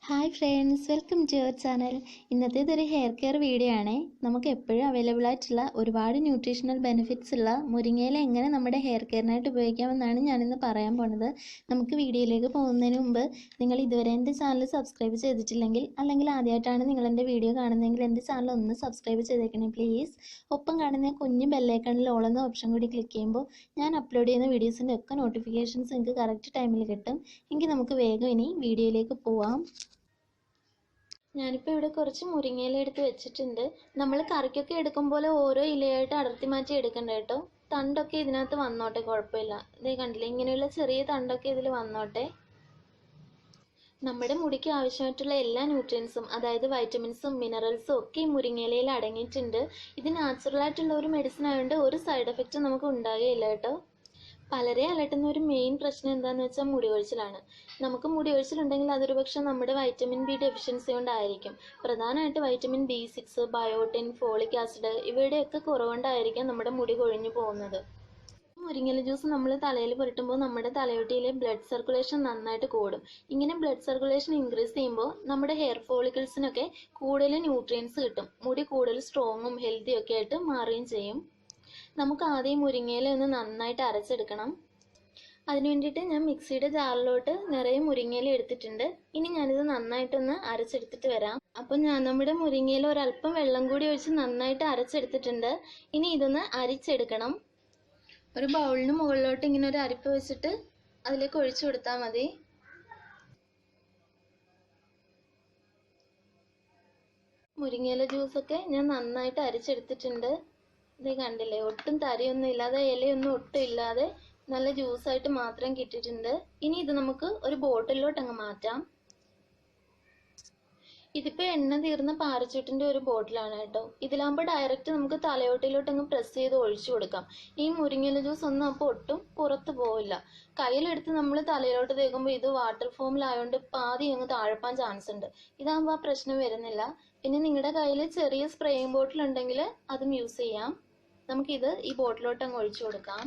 Hi friends, welcome to your channel. ഇന്നത്തേതൊരു hair care video ആണ്. നമുക്ക് എപ്പോഴും അവൈലബിൾ ആയിട്ടുള്ള ഒരുപാട് ന്യൂട്രീഷണൽ ബെനിഫിറ്റ്സ് ഉള്ള മുരിങ്ങയില എങ്ങനെ നമ്മുടെ ഹെയർ കെയറിനായിട്ട് ഉപയോഗിക്കാമെന്നാണ് ഞാനിന്ന് പറയാൻ പോണത്. നമുക്ക് വീഡിയോയിലേക്ക് പോകുന്നതിന് മുമ്പ് നിങ്ങൾ ഇതുവരെ എൻ്റെ ചാനൽ സബ്സ്ക്രൈബ് ചെയ്തിട്ടില്ലെങ്കിൽ, അല്ലെങ്കിൽ ആദ്യമായിട്ടാണ് നിങ്ങൾ എൻ്റെ വീഡിയോ കാണുന്നതെങ്കിൽ എൻ്റെ ചാനൽ ഒന്ന് സബ്സ്ക്രൈബ് ചെയ്തേക്കണേ പ്ലീസ്. ഒപ്പം കാണുന്ന കുഞ്ഞു ബെല്ലൈക്കണിൽ ഓൾ എന്ന ഓപ്ഷൻ കൂടി ക്ലിക്ക് ചെയ്യുമ്പോൾ ഞാൻ അപ്ലോഡ് ചെയ്യുന്ന വീഡിയോസിൻ്റെ ഒക്കെ നോട്ടിഫിക്കേഷൻസ് നിങ്ങൾക്ക് കറക്റ്റ് ടൈമിൽ കിട്ടും. എങ്കിൽ നമുക്ക് വേഗം ഇനി വീഡിയോയിലേക്ക് പോവാം. ഞാനിപ്പോൾ ഇവിടെ കുറച്ച് മുരിങ്ങയില എടുത്ത് വെച്ചിട്ടുണ്ട്. നമ്മൾ കറിക്കൊക്കെ എടുക്കും പോലെ ഓരോ ഇലയായിട്ട് അടർത്തി മാറ്റി എടുക്കണ്ട കേട്ടോ. തണ്ടൊക്കെ ഇതിനകത്ത് വന്നോട്ടെ, കുഴപ്പമില്ല. ഇതേ കണ്ടില്ലേ, ഇങ്ങനെയുള്ള ചെറിയ തണ്ടൊക്കെ ഇതിൽ വന്നോട്ടെ. നമ്മുടെ മുടിക്ക് ആവശ്യമായിട്ടുള്ള എല്ലാ ന്യൂട്രിയൻസും, അതായത് വൈറ്റമിൻസും മിനറൽസും ഒക്കെ ഈ മുരിങ്ങയിലയിൽ അടങ്ങിയിട്ടുണ്ട്. ഇത് നാച്ചുറലായിട്ടുള്ള ഒരു മെഡിസിൻ ആയതുകൊണ്ട് ഒരു സൈഡ് എഫക്റ്റും നമുക്ക് ഉണ്ടാകുകയില്ല കേട്ടോ. പലരെ അലട്ടുന്ന ഒരു മെയിൻ പ്രശ്നം എന്താണെന്ന് വെച്ചാൽ മുടി കൊഴിച്ചിലാണ്. നമുക്ക് മുടി കൊഴിച്ചിലുണ്ടെങ്കിൽ അതൊരു പക്ഷേ നമ്മുടെ വൈറ്റമിൻ ബി ഡെഫിഷ്യൻസി കൊണ്ടായിരിക്കും. പ്രധാനമായിട്ട് vitamin B6, biotin, folic acid ഇവയുടെയൊക്കെ കുറവുകൊണ്ടായിരിക്കാം നമ്മുടെ മുടി കൊഴിഞ്ഞു പോകുന്നത്. മുരിങ്ങയില ജ്യൂസ് നമ്മൾ തലയിൽ പുരട്ടുമ്പോൾ നമ്മുടെ തലയോട്ടിയിലെ ബ്ലഡ് സർക്കുലേഷൻ നന്നായിട്ട് കൂടും. ഇങ്ങനെ ബ്ലഡ് സർക്കുലേഷൻ ഇൻക്രീസ് ചെയ്യുമ്പോൾ നമ്മുടെ ഹെയർ ഫോളിക്കിൾസിനൊക്കെ കൂടുതൽ ന്യൂട്രിയൻസ് കിട്ടും. മുടി കൂടുതൽ സ്ട്രോങ്ങും ഹെൽത്തിയും ഒക്കെ ആയിട്ട് മാറുകയും ചെയ്യും. നമുക്ക് ആദ്യം മുരിങ്ങയില ഒന്ന് നന്നായിട്ട് അരച്ചെടുക്കണം. അതിന് വേണ്ടിയിട്ട് ഞാൻ മിക്സിയുടെ ജാറിലോട്ട് നിറയെ മുരിങ്ങയില എടുത്തിട്ടുണ്ട്. ഇനി ഞാനിത് നന്നായിട്ടൊന്ന് അരച്ചെടുത്തിട്ട് വരാം. അപ്പം നമ്മുടെ മുരിങ്ങയില ഒരല്പം വെള്ളം കൂടി ഒഴിച്ച് നന്നായിട്ട് അരച്ചെടുത്തിട്ടുണ്ട്. ഇനി ഇതൊന്ന് അരിച്ചെടുക്കണം. ഒരു ബൗളിന് മുകളിലോട്ട് ഇങ്ങനെ ഒരു അരിപ്പ് വെച്ചിട്ട് അതിലേക്ക് ഒഴിച്ചു കൊടുത്താൽ മതി. മുരിങ്ങയില ജ്യൂസൊക്കെ ഞാൻ നന്നായിട്ട് അരിച്ചെടുത്തിട്ടുണ്ട്. ഇത് കണ്ടില്ലേ, ഒട്ടും തരിയൊന്നും ഇല്ലാതെ ഇലയൊന്നും ഒട്ടും ഇല്ലാതെ നല്ല ജ്യൂസായിട്ട് മാത്രം കിട്ടിയിട്ടുണ്ട്. ഇനി ഇത് നമുക്ക് ഒരു ബോട്ടിലോട്ട് അങ്ങ് മാറ്റാം. ഇതിപ്പോൾ എണ്ണ തീർന്ന പാരച്യൂട്ടിൻ്റെ ഒരു ബോട്ടിലാണ് കേട്ടോ. ഇതിലാകുമ്പോൾ ഡയറക്റ്റ് നമുക്ക് തലയോട്ടിലോട്ട് അങ്ങ് പ്രസ് ചെയ്ത് ഒഴിച്ചു കൊടുക്കാം. ഈ മുരിങ്ങയില ജ്യൂസ് ഒന്നും അപ്പോൾ ഒട്ടും പുറത്ത് പോവില്ല. കയ്യിലെടുത്ത് നമ്മൾ തലയിലോട്ട് തേക്കുമ്പോൾ ഇത് വാട്ടർ ഫോമിലായതുകൊണ്ട് പാതി അങ്ങ് താഴപ്പാൻ ചാൻസ് ഉണ്ട്. ഇതാകുമ്പോൾ ആ പ്രശ്നം വരുന്നില്ല. പിന്നെ നിങ്ങളുടെ കയ്യിൽ ചെറിയ സ്പ്രേയിങ് ബോട്ടിൽ ഉണ്ടെങ്കിൽ അതും യൂസ് ചെയ്യാം. നമുക്കിത് ഈ ബോട്ടിലോട്ട് അങ്ങ് ഒഴിച്ചു കൊടുക്കാം.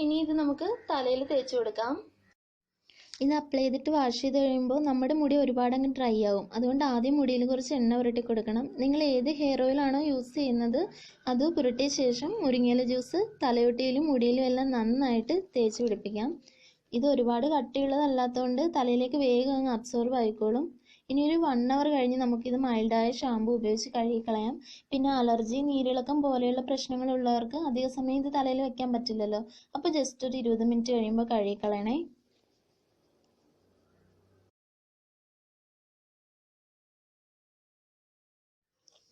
ഇനി ഇത് നമുക്ക് തലയിൽ തേച്ച് കൊടുക്കാം. ഇത് അപ്ലൈ ചെയ്തിട്ട് വാഷ് ചെയ്ത് കഴിയുമ്പോൾ നമ്മുടെ മുടി ഒരുപാട് അങ്ങ് ഡ്രൈ ആവും. അതുകൊണ്ട് ആദ്യം മുടിയിൽ കുറച്ച് എണ്ണ പുരട്ടി കൊടുക്കണം. നിങ്ങൾ ഏത് ഹെയർ ഓയിലാണോ യൂസ് ചെയ്യുന്നത് അത് പുരട്ടിയ ശേഷം മുരിങ്ങയില ജ്യൂസ് തലയോട്ടിയിലും മുടിയിലും എല്ലാം നന്നായിട്ട് തേച്ച് പിടിപ്പിക്കാം. ഇത് ഒരുപാട് കട്ടിയുള്ളതല്ലാത്തതുകൊണ്ട് തലയിലേക്ക് വേഗം അങ്ങ് അബ്സോർബ് ആയിക്കോളും. ഇനി ഒരു 1 hour കഴിഞ്ഞ് നമുക്കിത് മൈൽഡായ ഷാമ്പു ഉപയോഗിച്ച് കഴുകിക്കളയാം. പിന്നെ അലർജി, നീരിളക്കം പോലെയുള്ള പ്രശ്നങ്ങളുള്ളവർക്ക് അധിക സമയം ഇത് തലയിൽ വെക്കാൻ പറ്റില്ലല്ലോ. അപ്പോൾ ജസ്റ്റ് ഒരു 20 മിനിറ്റ് കഴിയുമ്പോൾ കഴുകിക്കളയണേ.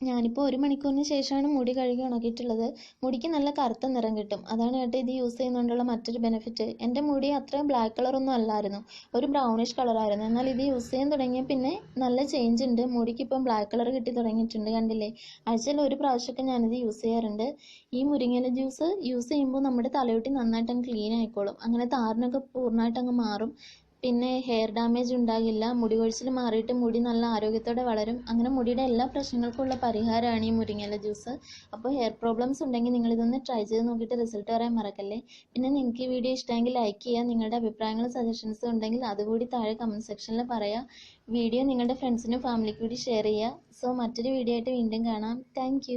ഞാനിപ്പോൾ 1 മണിക്കൂറിന് ശേഷമാണ് മുടി കഴുകി ഉണക്കിയിട്ടുള്ളത്. മുടിക്ക് നല്ല കറുത്ത നിറം കിട്ടും. അതാണ് കേട്ടോ ഇത് യൂസ് ചെയ്യുന്നതുകൊണ്ടുള്ള മറ്റൊരു ബെനിഫിറ്റ്. എൻ്റെ മുടി അത്രയും ബ്ലാക്ക് കളറൊന്നും അല്ലായിരുന്നു, ഒരു ബ്രൗണിഷ് കളറായിരുന്നു. എന്നാൽ ഇത് യൂസ് ചെയ്യാൻ തുടങ്ങിയ പിന്നെ നല്ല ചേഞ്ച് ഉണ്ട്. മുടിക്ക് ഇപ്പം ബ്ലാക്ക് കളർ കിട്ടി തുടങ്ങിയിട്ടുണ്ട്. കണ്ടില്ലേ, ആഴ്ചയിൽ ഒരു പ്രാവശ്യമൊക്കെ ഞാനിത് യൂസ് ചെയ്യാറുണ്ട്. ഈ മുരിങ്ങയില ജ്യൂസ് യൂസ് ചെയ്യുമ്പോൾ നമ്മുടെ തലയോട്ടി നന്നായിട്ട് അങ്ങ് ക്ലീൻ ആയിക്കോളും. അങ്ങനെ താരനൊക്കെ പൂർണ്ണമായിട്ട് അങ്ങ് മാറും. പിന്നെ ഹെയർ ഡാമേജ് ഉണ്ടാകില്ല. മുടി കൊഴിച്ചിൽ മാറിയിട്ട് മുടി നല്ല ആരോഗ്യത്തോടെ വളരും. അങ്ങനെ മുടിയുടെ എല്ലാ പ്രശ്നങ്ങൾക്കുള്ള പരിഹാരമാണ് ഈ മുരിങ്ങയില ജ്യൂസ്. അപ്പോൾ ഹെയർ പ്രോബ്ലംസ് ഉണ്ടെങ്കിൽ നിങ്ങളിതൊന്ന് ട്രൈ ചെയ്ത് നോക്കിയിട്ട് റിസൾട്ട് പറയാൻ മറക്കല്ലേ. പിന്നെ നിങ്ങൾക്ക് ഈ വീഡിയോ ഇഷ്ടമെങ്കിൽ ലൈക്ക് ചെയ്യുക. നിങ്ങളുടെ അഭിപ്രായങ്ങളും സജഷൻസും ഉണ്ടെങ്കിൽ അതുകൂടി താഴെ കമൻറ്റ് സെക്ഷനിൽ പറയുക. വീഡിയോ നിങ്ങളുടെ ഫ്രണ്ട്സിനും ഫാമിലിക്കും കൂടി ഷെയർ ചെയ്യുക. സോ മറ്റൊരു വീഡിയോ ആയിട്ട് വീണ്ടും കാണാം. താങ്ക്